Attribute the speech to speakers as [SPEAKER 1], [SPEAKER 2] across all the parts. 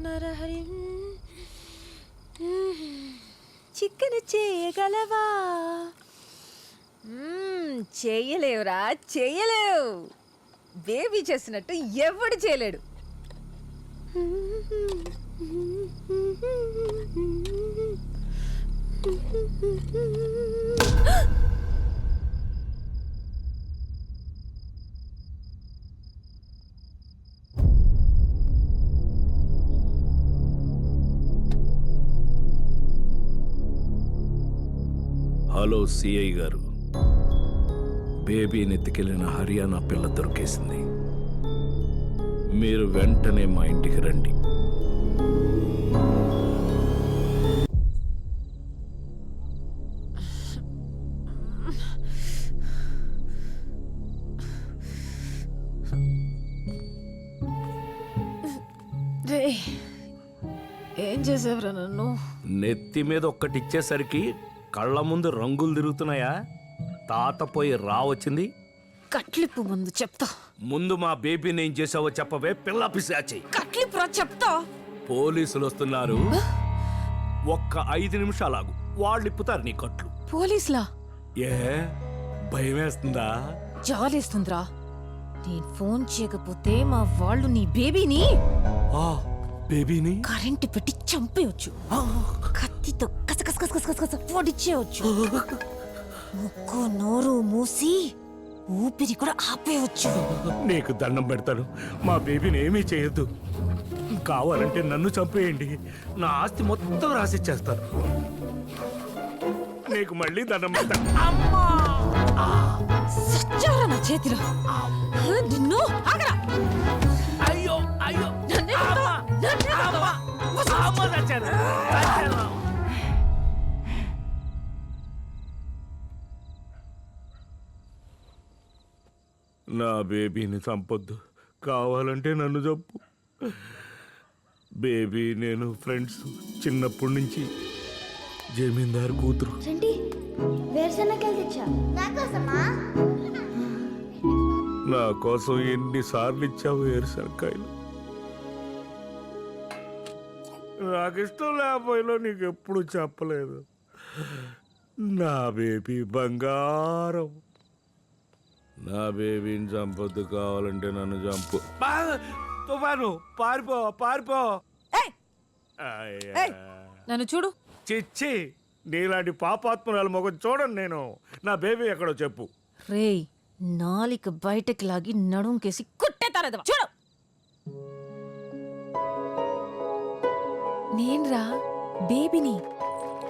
[SPEAKER 1] Narahari chicken చేయగలవా? చేయలేవురా, చేయలేవు. Baby చేసినట్టు ఎవడు చేయలేడు.
[SPEAKER 2] హలో సిఐ గారు, బేబీని ఎత్తుకెళ్లిన హర్యానా పిల్ల దొరికేసింది. మీరు వెంటనే మా ఇంటికి రండి.
[SPEAKER 1] ఏం చేసావురా నన్ను?
[SPEAKER 2] నెత్తి మీద ఒక్కటిచ్చేసరికి కళ్ళ ముందు రంగులు తిరుగుతున్నాయా? తాత పోయి రావచ్చింది.
[SPEAKER 1] కట్లిప్పు ముందు చెప్తా.
[SPEAKER 2] ముందు మా బేబీని ఏం చేసావో చెప్పవే పిల్ల పిశాచి.
[SPEAKER 1] కట్లిప్పు రా చెప్తా.
[SPEAKER 2] పోలీసులు వస్తున్నారు, ఒక్క 5 నిమిషాలాగు, వాళ్ళు ఇప్పుతారు నీ కట్లు.
[SPEAKER 1] పోలీసులా?
[SPEAKER 2] ఏ భయం వేస్తుందా?
[SPEAKER 1] జాలేస్తుందిరా. నేను ఫోన్ చేయకపోతే మా వాళ్ళు నీ బేబీని
[SPEAKER 2] బేబీని
[SPEAKER 1] కరెంటు పెట్టి చంపేయచ్చు. కత్తితో కసకస పొడిచేయచ్చు. ముక్కు నోరు మూసి ఊపిరి కూడా ఆపేయచ్చు.
[SPEAKER 2] నీకు దండం పెడతాను, మా బేబీని ఏమీ చేయొద్దు. కావాలంటే నన్ను చంపేయండి, నా ఆస్తి మొత్తం రాసిచ్చేస్తాను. నీకు మళ్ళీ దండం పెడతాను.
[SPEAKER 1] సచ్చారా నా చేతిలో. నిన్ను ఆగరా.
[SPEAKER 2] అయ్యో అయ్యో నా బేబీని చంపొద్దు, కావాలంటే నన్ను చంపు. బేబీ నేను ఫ్రెండ్స్ చిన్నప్పటి నుంచి. జమీందారు కూతురు.
[SPEAKER 3] వేరుశనగలు తెచ్చా
[SPEAKER 2] నా కోసం ఎన్నిసార్లు ఇచ్చావు వేరుశనక్కాయలు? నాకు ఇష్టం లేకపోయినా నీకు ఎప్పుడు చెప్పలేదు. నా బేబీ బంగారం. నా బేబీని చంపొద్దు, కావాలంటే నన్ను చంపు. తుఫాను పారిపో పారిపో.
[SPEAKER 1] నన్ను చూడు.
[SPEAKER 2] చిచ్చి, నీలాంటి పాపాత్మరాలు మొగం చూడండి నేను. నా బేబీ ఎక్కడో చెప్పు.
[SPEAKER 1] రేయ్, నాలిక బయటకి లాగి నడుంకేసి కుట్టేతారదవా. చూడు, నేన్రా బేబీని.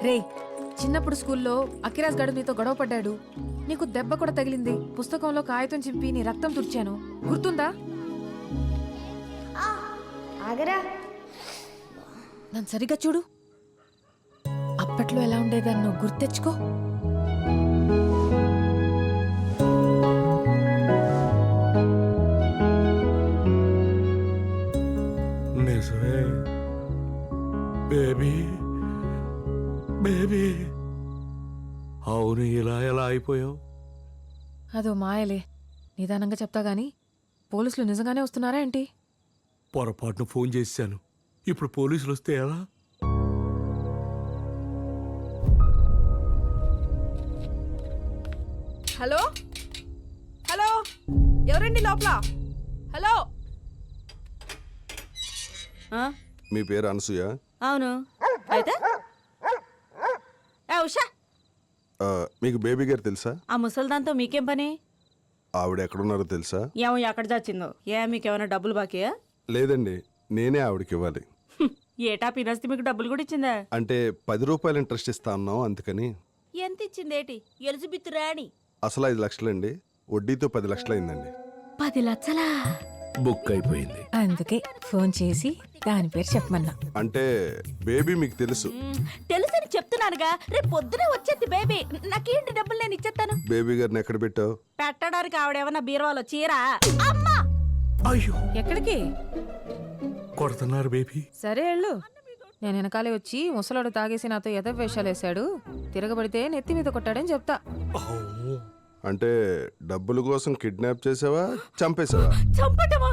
[SPEAKER 1] రేయ్, చిన్నప్పుడు స్కూల్లో అఖిరాజ్ గడు నీతో గొడవ పడ్డాడు. నీకు దెబ్బ కూడా తగిలింది. పుస్తకంలో కాగితం చింపి నీ రక్తం తుడిచాను, గుర్తుందా?
[SPEAKER 3] ఆగరా.
[SPEAKER 1] నన్ను సరిగ్గా చూడు. అప్పట్లో ఎలా ఉండేదాన్ని నువ్వు గుర్తెచ్చుకో.
[SPEAKER 2] నిజమే బేబీ, బేబీ. అవును, ఇలా ఎలా అయిపోయావు?
[SPEAKER 1] అదో మాయలే. నిదానంగా చెప్తా గాని, పోలీసులు నిజంగానే వస్తున్నారా ఏంటి?
[SPEAKER 2] పొరపాటును ఫోన్ చేశాను. ఇప్పుడు పోలీసులు వస్తే ఎలా?
[SPEAKER 1] హలో హలో, ఎవరండి లోపల? హలో.
[SPEAKER 4] మీ పేరు అనసూయ?
[SPEAKER 5] అవును. అయితే ఉషా,
[SPEAKER 4] మీకు బేబీ గారు తెలుసా?
[SPEAKER 5] ఆ ముసల్దాంతో మీకేం పని?
[SPEAKER 4] ఆవిడ ఎక్కడున్నారో తెలుసా?
[SPEAKER 5] ఏమో ఎక్కడ చచ్చిందో. మీకేమైనా డబ్బులు బాకీయా?
[SPEAKER 4] లేదండి, నేనే ఆవిడకి ఇవ్వాలి.
[SPEAKER 5] ఏటా పినస్తి మీకు డబ్బులు కూడా ఇచ్చిందా?
[SPEAKER 4] అంటే 10 రూపాయలు ఇంట్రెస్ట్ ఇస్తా అన్నాం, అందుకని.
[SPEAKER 5] ఎంత ఇచ్చిందేటి? ఎలిజబెత్ రాణి.
[SPEAKER 4] అసలు 5 లక్షలండి, వడ్డీతో 10 లక్షలు అయిందండి.
[SPEAKER 5] 10 లక్షలా?
[SPEAKER 2] బుక్ అయిపోయింది.
[SPEAKER 1] అందుకే ఫోన్ చేసి దాని పేరు చెప్పమన్నా.
[SPEAKER 4] అంటే బేబీ మీకు తెలుసు?
[SPEAKER 5] తెలుసని చెప్తున్నానుగా. రేపు పొద్దునే వచ్చేది బేబీ. నాకేంటి డబ్బులు నేను ఇచ్చేస్తాను.
[SPEAKER 4] బేబీ గారిని ఎక్కడ పెట్టావు?
[SPEAKER 5] పెట్టడానికి ఆవిడేమన్నా బీరువాలో చీరా? అమ్మా,
[SPEAKER 2] అయ్యో,
[SPEAKER 1] ఎక్కడికి
[SPEAKER 2] కొడుతున్నారు బేబీ.
[SPEAKER 1] సరే వెళ్ళు. నేను వెనకాలే వచ్చి ముసలాడు తాగేసి నాతో ఎదవేషాలు వేశాడు, తిరగబడితే నెత్తి మీద కొట్టాడని చెప్తా.
[SPEAKER 4] అంటే డబ్బుల కోసం కిడ్నాప్ చేసావా, చంపేసావా?
[SPEAKER 5] చంపటమా?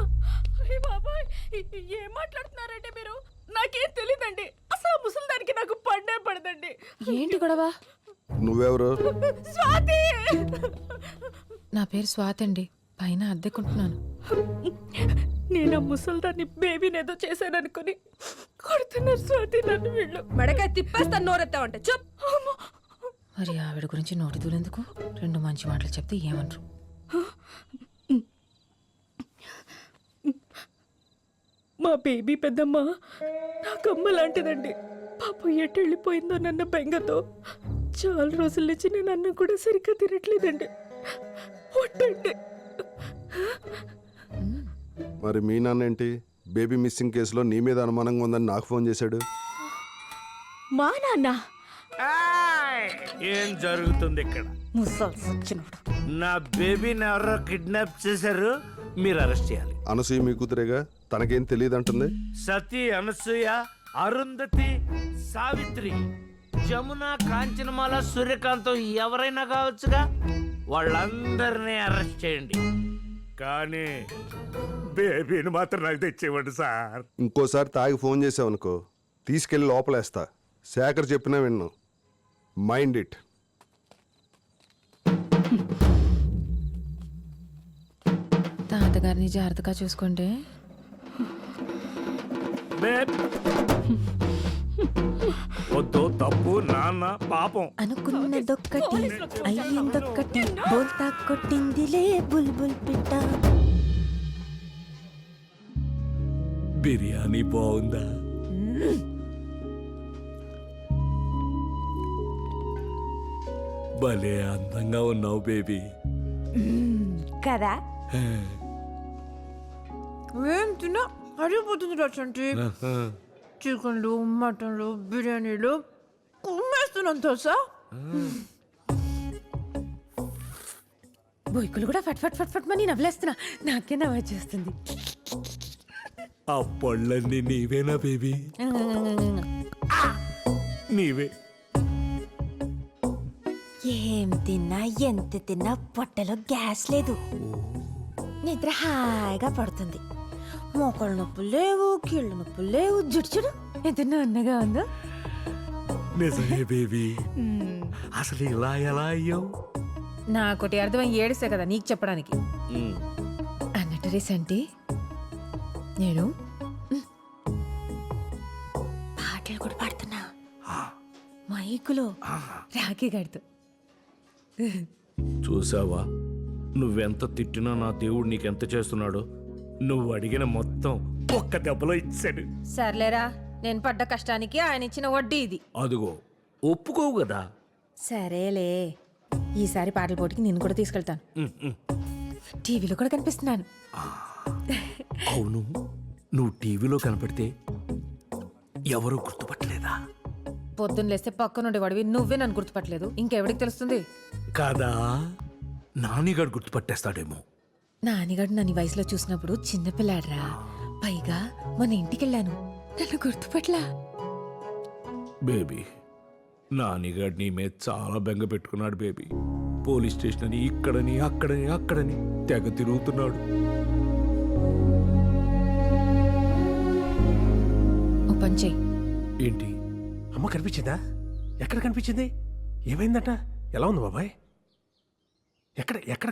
[SPEAKER 5] ఏం మాట్లాడుతున్నారంటే మీరు? నాకేం తెలీదండి. అసలు ఆ ముసలిదానికి నాకు పడ్డే పడదండి.
[SPEAKER 1] ఏంటి గొడవ?
[SPEAKER 4] నువ్వెవరు?
[SPEAKER 5] స్వాతి,
[SPEAKER 1] నా పేరు స్వాతి అండి, పైన అద్దెకుంటున్నాను.
[SPEAKER 5] నేను ఆ ముసలిదాన్ని బేబీని ఏదో చేశాననుకుని కొడుతున్నారు స్వాతి నన్ను వీళ్ళు.
[SPEAKER 6] మెడకాయ తిప్పేస్తాను నోరెత్తావంటే చెప్.
[SPEAKER 1] మరి ఆవిడ గురించి నోటి దూరెందుకు? 2 మంచి మాటలు చెప్తే ఏమనరు.
[SPEAKER 5] మా బేబీ పెద్దమ్మ నాకమ్మ లాంటిదండి. పాపం ఎటు వెళ్ళిపోయిందో నన్న బెంగతో చాలా రోజుల నుంచి నేను అన్నం కూడా సరిగ్గా తినట్లేదండి. ఒట్టండి.
[SPEAKER 4] మరి మీ నాన్న ఏంటి బేబీ మిస్సింగ్ కేసులో నీ మీద అనుమానంగా ఉందని నాకు ఫోన్ చేశాడు.
[SPEAKER 5] మా నాన్న
[SPEAKER 2] ఏం జరుగుతుంది ఇక్కడ?
[SPEAKER 5] ముసలి సచ్చినోడు.
[SPEAKER 2] నా బేబీని ఎవరో కిడ్నాప్ చేశారు, మీరు అరెస్ట్ చేయాలి.
[SPEAKER 4] అనసూయ మీ కూతురేగా, తనకేం తెలియదు అంటుంది.
[SPEAKER 2] సతీ, అనసూయ, అరుంధతి, సావిత్రి, జమున, కాంచనమాల, సూర్యకాంతం ఎవరైనా కావచ్చుగా. వాళ్ళందరినీ అరెస్ట్ చేయండి, కానీ బేబీని మాత్రం నాకు తెచ్చేవాడు సార్.
[SPEAKER 4] ఇంకోసారి తాగి ఫోన్ చేసావనుకో తీసుకెళ్ళి లోపలేస్తా. శేఖర్ చెప్పినా విన్ను. Mind it.
[SPEAKER 1] తాతగారిని జాగ్రత్తగా చూసుకోండి.
[SPEAKER 2] బేబ్ వద్దు, తప్పు, నాన్న పాపం.
[SPEAKER 7] అనుకున్నదొక్కటి అయ్యిందొక్కటి బోల్తా కొట్టిందిలే బుల్బుల్ పిట్ట.
[SPEAKER 2] బిర్యానీ బాగుందా? భలే అందంగా ఉన్నావు బేబీ.
[SPEAKER 7] కదా
[SPEAKER 1] ఏం తిన్నా అరిగిపోతుంది రచంటి. చికెన్లు, మటన్లు, బిర్యానీలు కుమ్మేస్తున్నాను తెలుసా. బొయ్కులు కూడా ఫట్ ఫట్ ఫట్ ఫట్ మని నవ్వులేస్తున్నా. నాకే నవ్వు వచ్చేస్తుంది.
[SPEAKER 2] ఆ పళ్ళన్నీ నీవేనా బేబీ? నీవే.
[SPEAKER 7] ఏం తిన్నా ఎంత తిన్నా పొట్టలో గ్యాస్ లేదు. నిద్ర హాయిగా పడుతుంది. మోకాళ్ళ నొప్పులు లేవు, కీళ్ళ నొప్పులు లేవు. జుడుచుడు ఎంత అన్నగా ఉందో.
[SPEAKER 2] నిజమే బేబీ. అసలు ఇలా ఎలా అయ్యావు?
[SPEAKER 1] నాకోటి అర్థమై ఏడిసే కదా నీకు చెప్పడానికి. అన్నట్టు రీసెంటీ నేను
[SPEAKER 7] పాటలు కూడా పాడుతున్నా మైకులో
[SPEAKER 1] రాఖీ గడుతూ.
[SPEAKER 2] చూసావా, నువ్వెంత తిట్టినా నా దేవుడు నీకెంత చేస్తున్నాడో. నువ్వు అడిగిన మొత్తం ఒక్క దెబ్బలో ఇచ్చాడు.
[SPEAKER 1] సర్లేరా, నేను పడ్డ కష్టానికి ఆయన ఇచ్చిన వడ్డీ ఇది.
[SPEAKER 2] అదిగో ఒప్పుకోవు కదా.
[SPEAKER 1] సరేలే, ఈసారి పాటల పోటీకి నేను కూడా తీసుకెళ్తాను. టీవీలో కూడా కనిపిస్తున్నాను.
[SPEAKER 2] అవును, నువ్వు టీవీలో కనపడితే ఎవరు గుర్తుపట్టలేదా?
[SPEAKER 1] పొద్దున్న లేస్తే పక్కనుండే వాడివి నువ్వే నన్ను గుర్తుపట్టలేదు, ఇంకెవడికి తెలుస్తుంది?
[SPEAKER 2] కాదా, నానిగాడు గుర్తుపట్టేస్తాడేమో.
[SPEAKER 1] నానిగాడు నన్ను ఈ వయసులో చూసినప్పుడు చిన్నపిల్లాడ్రా. పైగా మన ఇంటికెళ్ళాను, నన్ను గుర్తుపట్లా.
[SPEAKER 2] బేబీ, నానిగాడు నీ మీద చాలా బెంగ పెట్టుకున్నాడు బేబీ. పోలీస్ స్టేషన్ అని ఇక్కడని అక్కడని అక్కడని తెగ తిరుగుతున్నాడు.
[SPEAKER 1] ఓ పని చెయ్యి.
[SPEAKER 2] ఏంటి?
[SPEAKER 8] అమ్మ కనిపించిందా? ఎక్కడ కనిపించింది? ఏమైందట? ఎలా ఉంది బాబాయ్? ఎక్కడ ఎక్కడ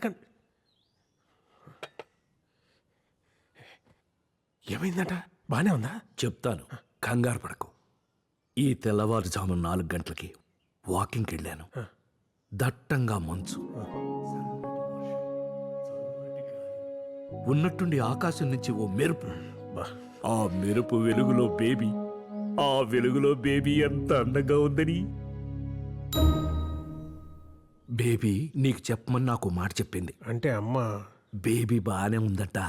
[SPEAKER 8] ఏమైందట? బానే ఉందా?
[SPEAKER 2] చెప్తాను, కంగారు పడకు. ఈ తెల్లవారుజాము 4 గంటలకి వాకింగ్కి వెళ్ళాను. దట్టంగా మంచు, ఉన్నట్టుండి ఆకాశం నుంచి ఓ మెరుపు. ఆ మెరుపు వెలుగులో బేబీ, ఆ వెలుగులో బేబీ ఎంత అందంగా ఉందని. బేబీ నీకు చెప్పమని నాకు మాట చెప్పింది.
[SPEAKER 8] అంటే అమ్మ
[SPEAKER 2] బేబీ బాగానే ఉందట.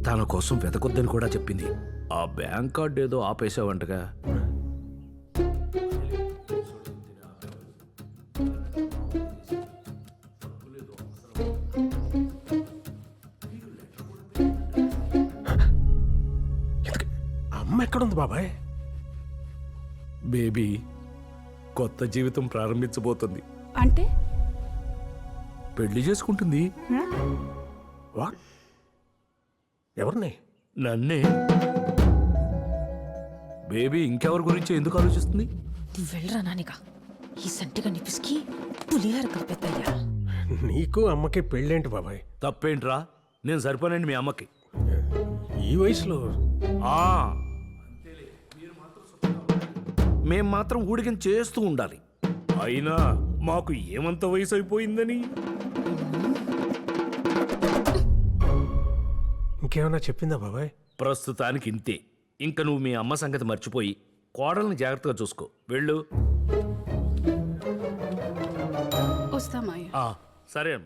[SPEAKER 2] తన కోసం వెతకొద్దని కూడా చెప్పింది. ఆ బ్యాంక్ కార్డు ఏదో ఆపేసావంటగా.
[SPEAKER 8] అమ్మ ఎక్కడుంది బాబాయ్?
[SPEAKER 2] బేబీ కొత్త జీవితం ప్రారంభించబోతుంది.
[SPEAKER 5] అంటే
[SPEAKER 2] పెళ్లి చేసుకుంటుంది.
[SPEAKER 8] వాట్? ఎవరిని?
[SPEAKER 2] నన్నే బేబీ ఇంకెవరి గురించి ఎందుకు ఆలోచిస్తుంది?
[SPEAKER 1] నువ్వు వెళ్ళరా నానిగా. ఈ సంటిగా నిపిసికి పులిహార కలిపెత్తయ్యా.
[SPEAKER 8] నీకు అమ్మకి పెళ్ళేంటి బాబాయ్?
[SPEAKER 2] తప్పేంట్రా? నేను సరిపోనండి మీ అమ్మకి.
[SPEAKER 8] ఈ వయసులో
[SPEAKER 2] ఆ మేం మాత్రం ఊడికం చేస్తూ ఉండాలి. అయినా మాకు ఏమంత వయసు అయిపోయిందని.
[SPEAKER 8] ఇంకేమన్నా చెప్పిందా బాబాయ్?
[SPEAKER 2] ప్రస్తుతానికి ఇంతే. ఇంకా నువ్వు మీ అమ్మ సంగతి మర్చిపోయి కోడల్ని జాగ్రత్తగా చూసుకో. వెళ్ళు.
[SPEAKER 6] వస్తామాయ.
[SPEAKER 2] సరే అమ్మ.